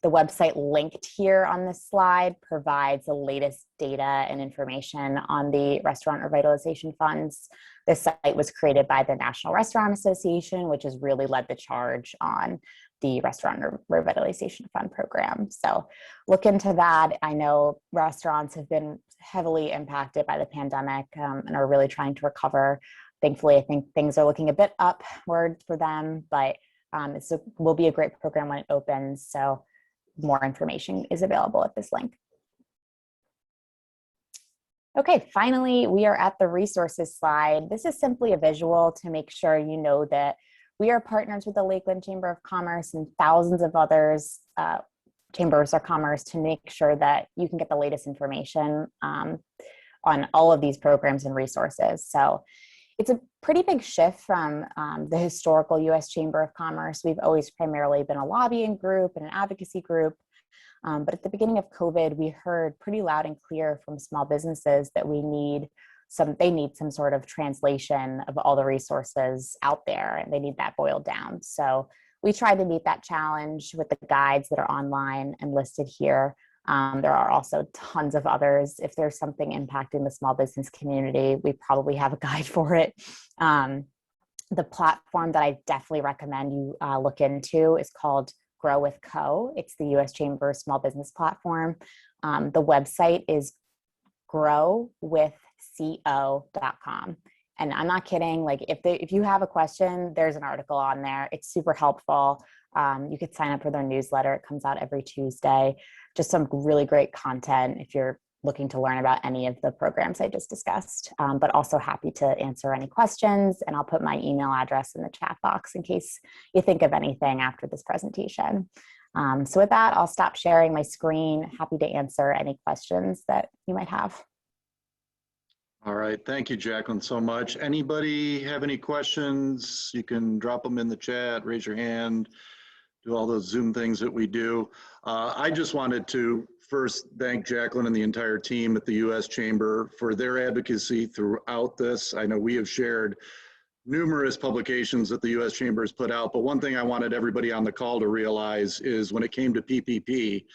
The website linked here on this slide provides the latest data and information on the restaurant revitalization funds. This site was created by the National Restaurant Association, which has really led the charge on the Restaurant Revitalization Fund program. So look into that. I know restaurants have been heavily impacted by the pandemic and are really trying to recover. Thankfully, I think things are looking a bit upward for them, but it will be a great program when it opens. So more information is available at this link. Okay, finally, we are at the resources slide. This is simply a visual to make sure you know that we are partners with the Lakeland Chamber of Commerce and thousands of others, chambers of commerce, to make sure that you can get the latest information on all of these programs and resources. So it's a pretty big shift from the historical U.S. Chamber of Commerce. We've always primarily been a lobbying group and an advocacy group. But at the beginning of COVID, we heard pretty loud and clear from small businesses that they need some sort of translation of all the resources out there, and they need that boiled down. So we tried to meet that challenge with the guides that are online and listed here. There are also tons of others. If there's something impacting the small business community, we probably have a guide for it. The platform that I definitely recommend you look into is called Grow with Co. It's the U.S. Chamber Small Business Platform. The website is growwithco.com. And I'm not kidding. Like if you have a question, there's an article on there. It's super helpful. You could sign up for their newsletter. It comes out every Tuesday. Just some really great content if you're looking to learn about any of the programs I just discussed, but also happy to answer any questions. And I'll put my email address in the chat box in case you think of anything after this presentation. So with that, I'll stop sharing my screen. Happy to answer any questions that you might have. All right, thank you, Jaclyn, so much. Anybody have any questions? You can drop them in the chat, raise your hand, do all those Zoom things that we do. I just wanted to first thank Jaclyn and the entire team at the U.S. Chamber for their advocacy throughout this. I know we have shared numerous publications that the U.S. Chamber has put out, but one thing I wanted everybody on the call to realize is when it came to PPP,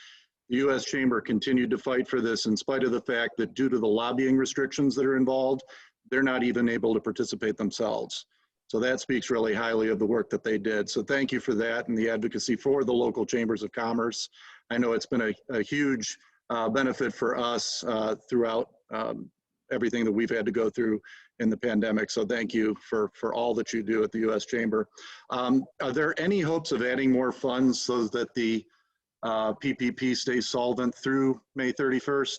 the U.S. Chamber continued to fight for this in spite of the fact that due to the lobbying restrictions that are involved, they're not even able to participate themselves. So that speaks really highly of the work that they did. So thank you for that and the advocacy for the local chambers of commerce. I know it's been a huge benefit for us throughout everything that we've had to go through in the pandemic. So thank you for all that you do at the U.S. Chamber. Are there any hopes of adding more funds so that the PPP stays solvent through May 31st?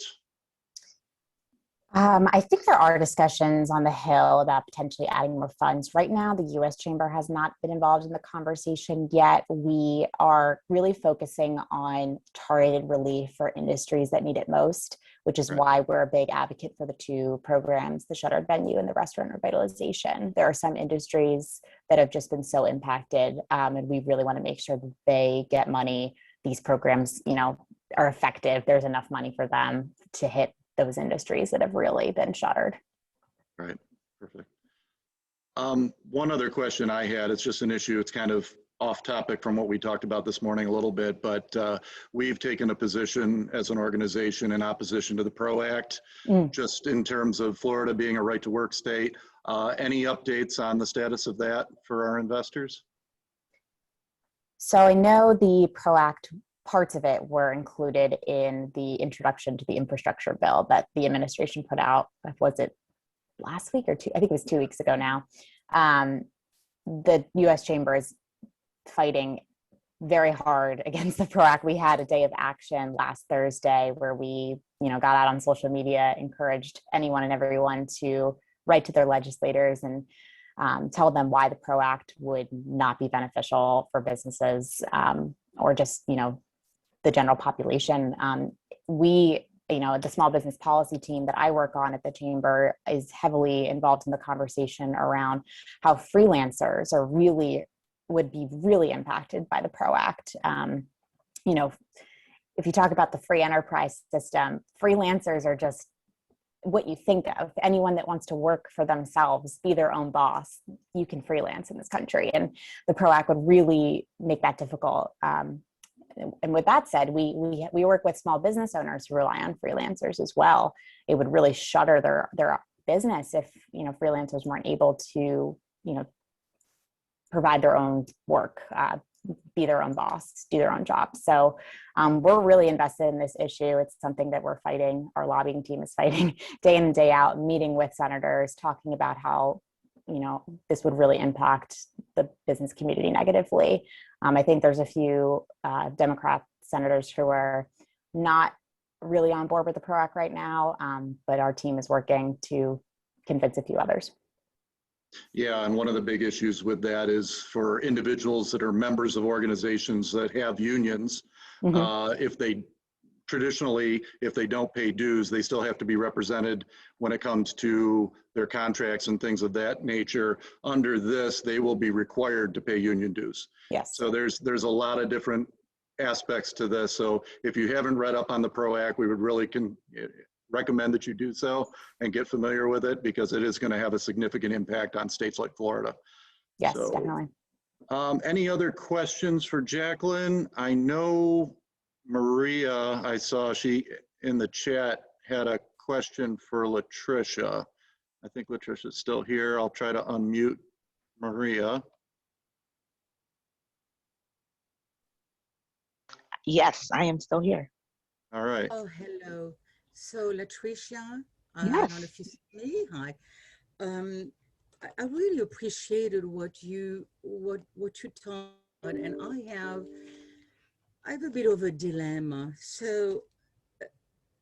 I think there are discussions on the Hill about potentially adding more funds. Right now, the U.S. Chamber has not been involved in the conversation yet. We are really focusing on targeted relief for industries that need it most, which is why we're a big advocate for the two programs, the shuttered venue and the restaurant revitalization. There are some industries that have just been so impacted, and we really want to make sure that they get money. These programs, are effective. There's enough money for them to hit those industries that have really been shuttered. Right, perfect. One other question I had, it's just an issue, it's kind of off topic from what we talked about this morning a little bit, but we've taken a position as an organization in opposition to the PRO Act, just in terms of Florida being a right to work state. Any updates on the status of that for our investors? So I know the PRO Act, parts of it were included in the introduction to the infrastructure bill that the administration put out. Was it last week or two? I think it was 2 weeks ago now. The U.S. Chamber is fighting very hard against the PRO Act. We had a day of action last Thursday where we, got out on social media, encouraged anyone and everyone to write to their legislators and tell them why the PRO Act would not be beneficial for businesses or just, the general population. We the small business policy team that I work on at the chamber is heavily involved in the conversation around how freelancers would be really impacted by the PRO Act. If you talk about the free enterprise system, freelancers are just what you think of. Anyone that wants to work for themselves, be their own boss, you can freelance in this country. And the PRO Act would really make that difficult. And with that said, we work with small business owners who rely on freelancers as well. It would really shutter their business if, freelancers weren't able to, provide their own work, be their own boss, do their own job. So we're really invested in this issue. It's something that we're fighting. Our lobbying team is fighting day in and day out, meeting with senators, talking about how, this would really impact the business community negatively. I think there's a few Democrat senators who are not really on board with the PRO Act right now, but our team is working to convince a few others. Yeah, and one of the big issues with that is for individuals that are members of organizations that have unions, if they don't pay dues, they still have to be represented when it comes to their contracts and things of that nature. Under this, they will be required to pay union dues. Yes. So there's a lot of different aspects to this. So if you haven't read up on the PRO Act, we would really recommend that you do so and get familiar with it, because it is going to have a significant impact on states like Florida. Yes, so, definitely. Any other questions for Jaclyn? I know Maria, I saw she in the chat had a question for Latricia. I think Latricia's still here. I'll try to unmute Maria. Yes, I am still here. All right. Oh, hello. So Latricia, I Yes. don't know if you see me. Hi. I really appreciated what you taught, and I have a bit of a dilemma. So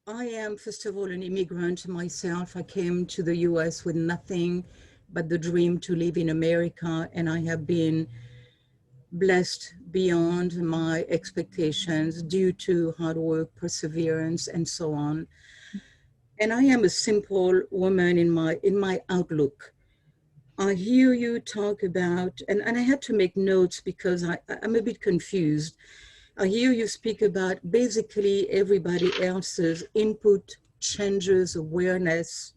I am, first of all, an immigrant myself. I came to the US with nothing but the dream to live in America, and I have been blessed beyond my expectations due to hard work, perseverance, and so on. And I am a simple woman in my outlook. I hear you talk about, and I had to make notes because I'm a bit confused. I hear you speak about basically everybody else's input, changes, awareness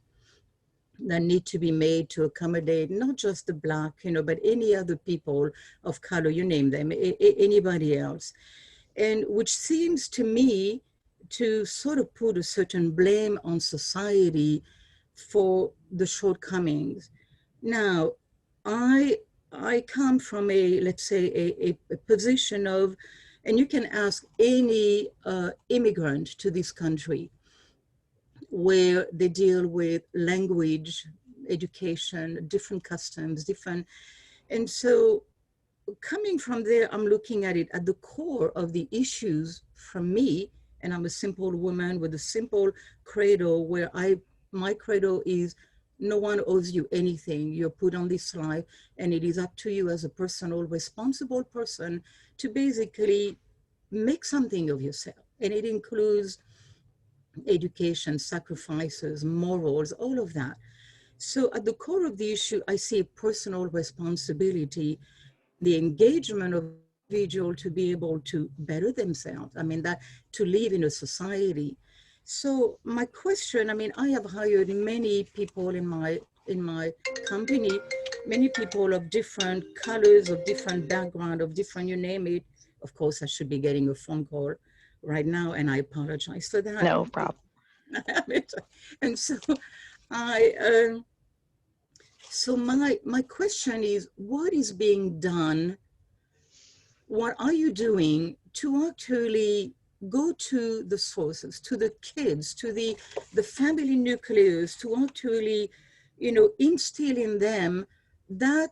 that need to be made to accommodate not just the Black, but any other people of color, you name them, anybody else. And which seems to me to sort of put a certain blame on society for the shortcomings. Now, I come from let's say a position of, and you can ask any immigrant to this country, where they deal with language, education, different customs, and so coming from there, I'm looking at it at the core of the issues from me, and I'm a simple woman with a simple credo where my credo is no one owes you anything. You're put on this life, and it is up to you as a personal, responsible person to basically make something of yourself. And it includes education, sacrifices, morals, all of that. So at the core of the issue, I see personal responsibility, the engagement of the individual to be able to better themselves. I mean, that to live in a society. So my question, I mean, I have hired many people in my company, many people of different colors, of different background, of different, you name it. Of course, I should be getting a phone call right now, and I apologize for that. No problem. And so so my question is, what is being done? What are you doing to actually go to the sources, to the kids, to the family nucleus, to actually, instill in them that,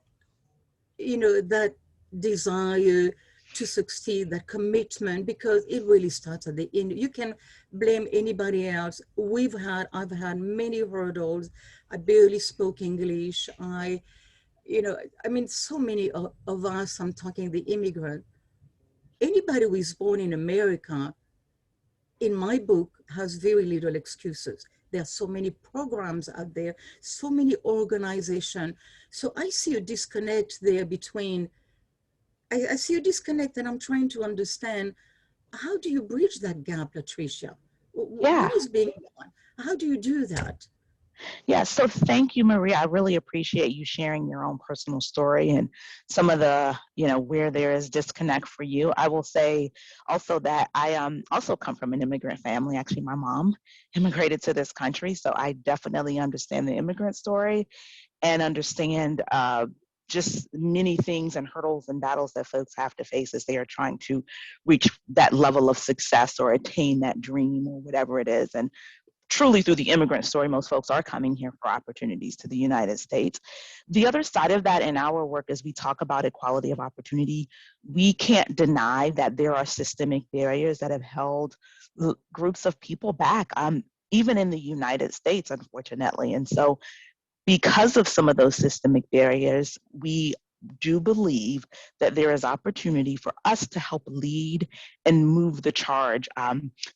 that desire to succeed, that commitment, because it really starts at the end. You can blame anybody else. I've had many hurdles. I barely spoke English. I mean, so many of us, I'm talking the immigrant, anybody who is born in America in my book, has very little excuses. There are so many programs out there, so many organizations. So I see a disconnect there between, I see a disconnect, and I'm trying to understand, how do you bridge that gap, Latricia? Yeah. What is being done? How do you do that? Yeah, so thank you, Maria. I really appreciate you sharing your own personal story and some of the, where there is disconnect for you. I will say also that I also come from an immigrant family. Actually, my mom immigrated to this country, so I definitely understand the immigrant story and understand just many things and hurdles and battles that folks have to face as they are trying to reach that level of success or attain that dream or whatever it is. And truly through the immigrant story, most folks are coming here for opportunities to the United States. The other side of that in our work, as we talk about equality of opportunity, we can't deny that there are systemic barriers that have held groups of people back, even in the United States, unfortunately. And so because of some of those systemic barriers, we do believe that there is opportunity for us to help lead and move the charge.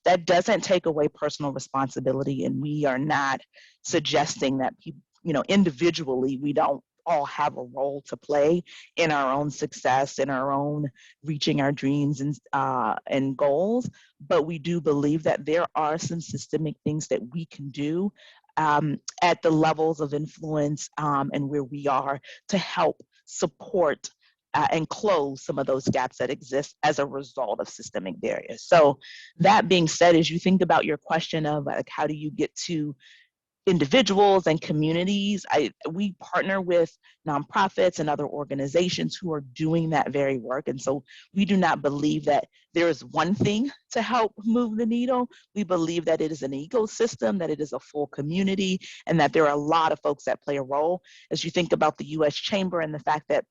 That doesn't take away personal responsibility, and we are not suggesting that people, individually, we don't all have a role to play in our own success, in our own reaching our dreams and goals. But we do believe that there are some systemic things that we can do at the levels of influence and where we are to help support and close some of those gaps that exist as a result of systemic barriers. So that being said, as you think about your question of like, how do you get to individuals and communities, we partner with nonprofits and other organizations who are doing that very work. And so we do not believe that there is one thing to help move the needle. We believe that it is an ecosystem, that it is a full community, and that there are a lot of folks that play a role. As you think about the U.S. Chamber and the fact that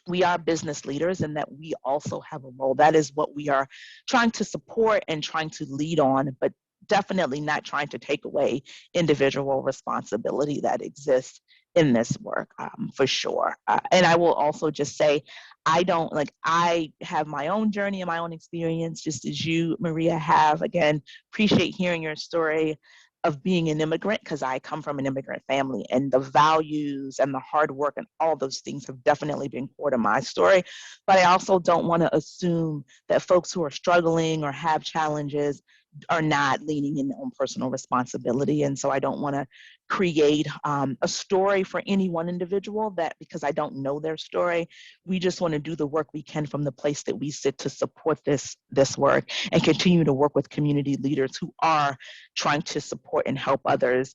we are business leaders and that we also have a role. That is what we are trying to support and trying to lead on, but definitely not trying to take away individual responsibility that exists in this work, for sure. And I will also just say, I have my own journey and my own experience, just as you, Maria, have. Again, appreciate hearing your story of being an immigrant, because I come from an immigrant family, and the values and the hard work and all those things have definitely been core to my story. But I also don't want to assume that folks who are struggling or have challenges are not leaning in their own personal responsibility. And so I don't want to create a story for any one individual that, because I don't know their story, we just want to do the work we can from the place that we sit to support this work and continue to work with community leaders who are trying to support and help others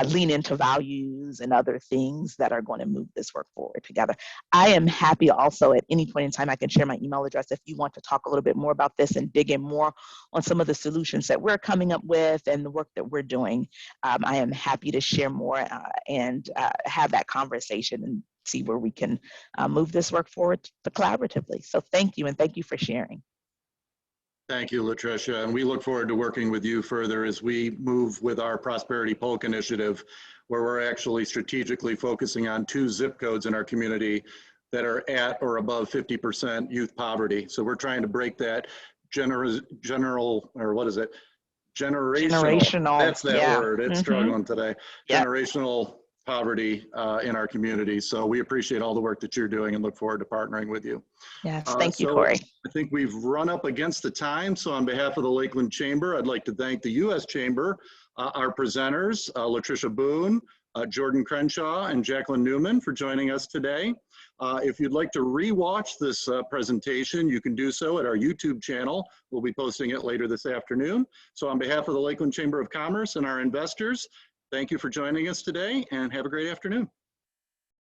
lean into values and other things that are going to move this work forward together. I am happy also at any point in time, I can share my email address if you want to talk a little bit more about this and dig in more on some of the solutions that we're coming up with and the work that we're doing. I am happy to share more and have that conversation and see where we can move this work forward collaboratively. So thank you, and thank you for sharing. Thank you, Latricia, and we look forward to working with you further as we move with our Prosperity Polk initiative, where we're actually strategically focusing on 2 zip codes in our community that are at or above 50% youth poverty. So we're trying to break that generational, that's that yeah. word, it's struggling today, Yep. generational poverty in our community. So we appreciate all the work that you're doing and look forward to partnering with you. Yes, thank you, Corey. I think we've run up against the time. So on behalf of the Lakeland Chamber, I'd like to thank the U.S. Chamber, our presenters, Latricia Boone, Jordan Crenshaw, and Jaclyn Neuman for joining us today. If you'd like to rewatch this presentation, you can do so at our YouTube channel. We'll be posting it later this afternoon. So on behalf of the Lakeland Chamber of Commerce and our investors, thank you for joining us today and have a great afternoon.